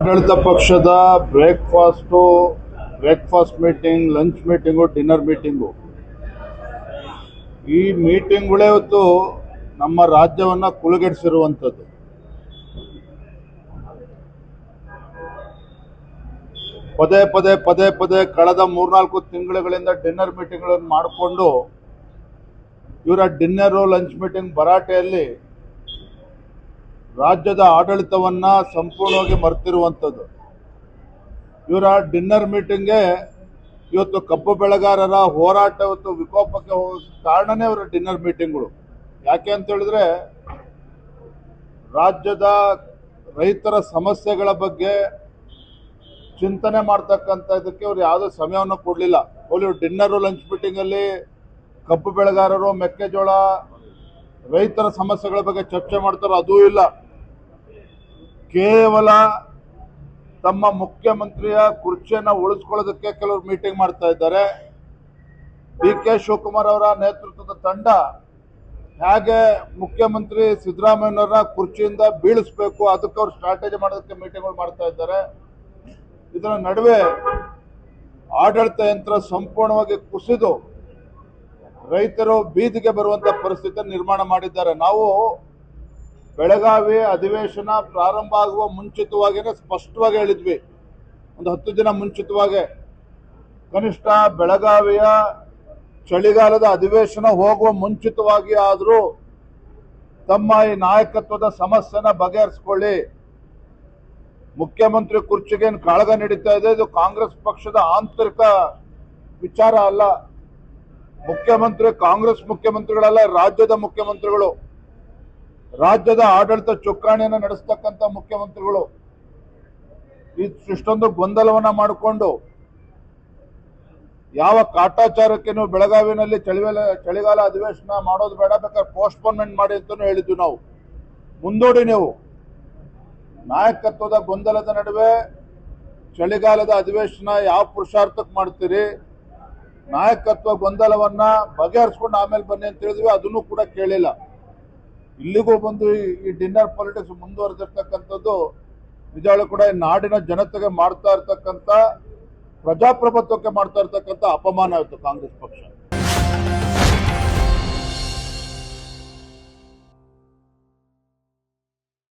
ಆಡಳಿತ ಪಕ್ಷದ breakfast meeting, lunch meeting, dinner meeting, ಈ ಮೀಟಿಂಗ್ಗಳೇ ಇವತ್ತು ನಮ್ಮ ರಾಜ್ಯವನ್ನ ಕುಲಗೆಡಿಸಿರುವಂಥದ್ದು. ಪದೇ ಕಳೆದ 3-4 ತಿಂಗಳುಗಳಿಂದ ಡಿನ್ನರ್ ಮೀಟಿಂಗ್ಗಳನ್ನು ಮಾಡಿಕೊಂಡು ಇವರ ಡಿನ್ನರು ಲಂಚ್ ಮೀಟಿಂಗ್ ಭರಾಟೆಯಲ್ಲಿ ರಾಜ್ಯದ ಆಡಳಿತವನ್ನ ಸಂಪೂರ್ಣವಾಗಿ ಮರೆತಿರುವಂಥದ್ದು. ಇವರ ಡಿನ್ನರ್ ಮೀಟಿಂಗ್ಗೆ ಇವತ್ತು ಕಬ್ಬು ಬೆಳೆಗಾರರ ಹೋರಾಟ ಇವತ್ತು ವಿಕೋಪಕ್ಕೆ ಹೋಗೋ ಕಾರಣನೇ ಇವರ ಡಿನ್ನರ್ ಮೀಟಿಂಗ್ಗಳು. ಯಾಕೆ ಅಂತ ಹೇಳಿದ್ರೆ ರಾಜ್ಯದ ರೈತರ ಸಮಸ್ಯೆಗಳ ಬಗ್ಗೆ ಚಿಂತನೆ ಮಾಡ್ತಕ್ಕಂಥ ಇದಕ್ಕೆ ಇವರು ಯಾವುದೇ ಸಮಯವನ್ನು ಕೊಡಲಿಲ್ಲ. ಇವರು ಡಿನ್ನರು ಲಂಚ್ ಮೀಟಿಂಗಲ್ಲಿ ಕಬ್ಬು ಬೆಳೆಗಾರರು, ಮೆಕ್ಕೆಜೋಳ, ರೈತರ ಸಮಸ್ಯೆಗಳ ಬಗ್ಗೆ ಚರ್ಚೆ ಮಾಡ್ತಾರೋ ಅದೂ ಇಲ್ಲ. ಕೇವಲ ತಮ್ಮ ಮುಖ್ಯಮಂತ್ರಿಯ ಕುರ್ಚಿಯನ್ನು ಉಳಿಸ್ಕೊಳ್ಳೋದಕ್ಕೆ ಕೆಲವರು ಮೀಟಿಂಗ್ ಮಾಡ್ತಾ ಇದ್ದಾರೆ. ಡಿ.ಕೆ. ಶಿವಕುಮಾರ್ ಅವರ ನೇತೃತ್ವದ ತಂಡ ಹೇಗೆ ಮುಖ್ಯಮಂತ್ರಿ ಸಿದ್ದರಾಮಯ್ಯನವರ ಕುರ್ಚಿಯಿಂದ ಬೀಳಿಸಬೇಕು ಅದಕ್ಕೆ ಅವರು ಸ್ಟ್ರಾಟಜಿ ಮಾಡೋದಕ್ಕೆ ಮೀಟಿಂಗ್ಗಳು ಮಾಡ್ತಾ ಇದ್ದಾರೆ. ಇದರ ನಡುವೆ ಆಡಳಿತ ಯಂತ್ರ ಸಂಪೂರ್ಣವಾಗಿ ಕುಸಿದು ರೈತರು ಬೀದಿಗೆ ಬರುವಂತ ಪರಿಸ್ಥಿತಿ ನಿರ್ಮಾಣ ಮಾಡಿದ್ದಾರೆ. ನಾವು ಬೆಳಗಾವಿ ಅಧಿವೇಶನ ಪ್ರಾರಂಭ ಆಗುವ ಮುಂಚಿತವಾಗಿಯೇ ಸ್ಪಷ್ಟವಾಗಿ ಹೇಳಿದ್ವಿ, ಒಂದು 10 ದಿನ ಮುಂಚಿತವಾಗಿ, ಕನಿಷ್ಠ ಬೆಳಗಾವಿಯ ಚಳಿಗಾಲದ ಅಧಿವೇಶನ ಹೋಗುವ ಮುಂಚಿತವಾಗಿ ಆದರೂ ತಮ್ಮ ಈ ನಾಯಕತ್ವದ ಸಮಸ್ಯೆನ ಬಗೆಹರಿಸಿಕೊಳ್ಳಿ. ಮುಖ್ಯಮಂತ್ರಿ ಕುರ್ಚಿಗೆ ಕಾಳಗ ನಡೀತಾ ಇದೆ, ಇದು ಕಾಂಗ್ರೆಸ್ ಪಕ್ಷದ ಆಂತರಿಕ ವಿಚಾರ ಅಲ್ಲ. ಮುಖ್ಯಮಂತ್ರಿ ಕಾಂಗ್ರೆಸ್ ಮುಖ್ಯಮಂತ್ರಿಗಳಲ್ಲ, ರಾಜ್ಯದ ಮುಖ್ಯಮಂತ್ರಿಗಳು, ರಾಜ್ಯದ ಆಡಳಿತ ಚುಕ್ಕಾಣಿಯನ್ನು ನಡೆಸ್ತಕ್ಕಂಥ ಮುಖ್ಯಮಂತ್ರಿಗಳು ಇಷ್ಟೊಂದು ಗೊಂದಲವನ್ನ ಮಾಡಿಕೊಂಡು ಯಾವ ಕಾಟಾಚಾರಕ್ಕೆ ನೀವು ಬೆಳಗಾವಿನಲ್ಲಿ ಚಳಿಗಾಲ ಅಧಿವೇಶನ ಮಾಡೋದು ಬೇಡ, ಬೇಕಾದ್ರೆ ಪೋಸ್ಟ್ಪೋನ್ಮೆಂಟ್ ಮಾಡಿ ಅಂತಾನು ಹೇಳಿದ್ವಿ ನಾವು. ಮುಂದೂಡಿ ನೀವು ನಾಯಕತ್ವದ ಗೊಂದಲದ ನಡುವೆ ಚಳಿಗಾಲದ ಅಧಿವೇಶನ ಯಾವ ಪುರುಷಾರ್ಥಕ್ಕೆ ಮಾಡ್ತೀರಿ, ನಾಯಕತ್ವ ಗೊಂದಲವನ್ನ ಬಗೆಹರಿಸ್ಕೊಂಡು ಆಮೇಲೆ ಬನ್ನಿ ಅಂತ ಹೇಳಿದ್ವಿ, ಅದನ್ನು ಕೂಡ ಕೇಳಿಲ್ಲ. ಇಲ್ಲಿಗೂ ಬಂದು ಈ ಡಿನ್ನರ್ ಪಾಲಿಟಿಕ್ಸ್ ಮುಂದುವರೆದಿರ್ತಕ್ಕಂಥದ್ದು ನಿಜವಾಗ್ಲೂ ಕೂಡ ನಾಡಿನ ಜನತೆಗೆ ಮಾಡ್ತಾ ಇರ್ತಕ್ಕಂಥ, ಪ್ರಜಾಪ್ರಭುತ್ವಕ್ಕೆ ಮಾಡ್ತಾ ಇರ್ತಕ್ಕಂಥ ಅಪಮಾನ ಆಯಿತು ಕಾಂಗ್ರೆಸ್ ಪಕ್ಷ.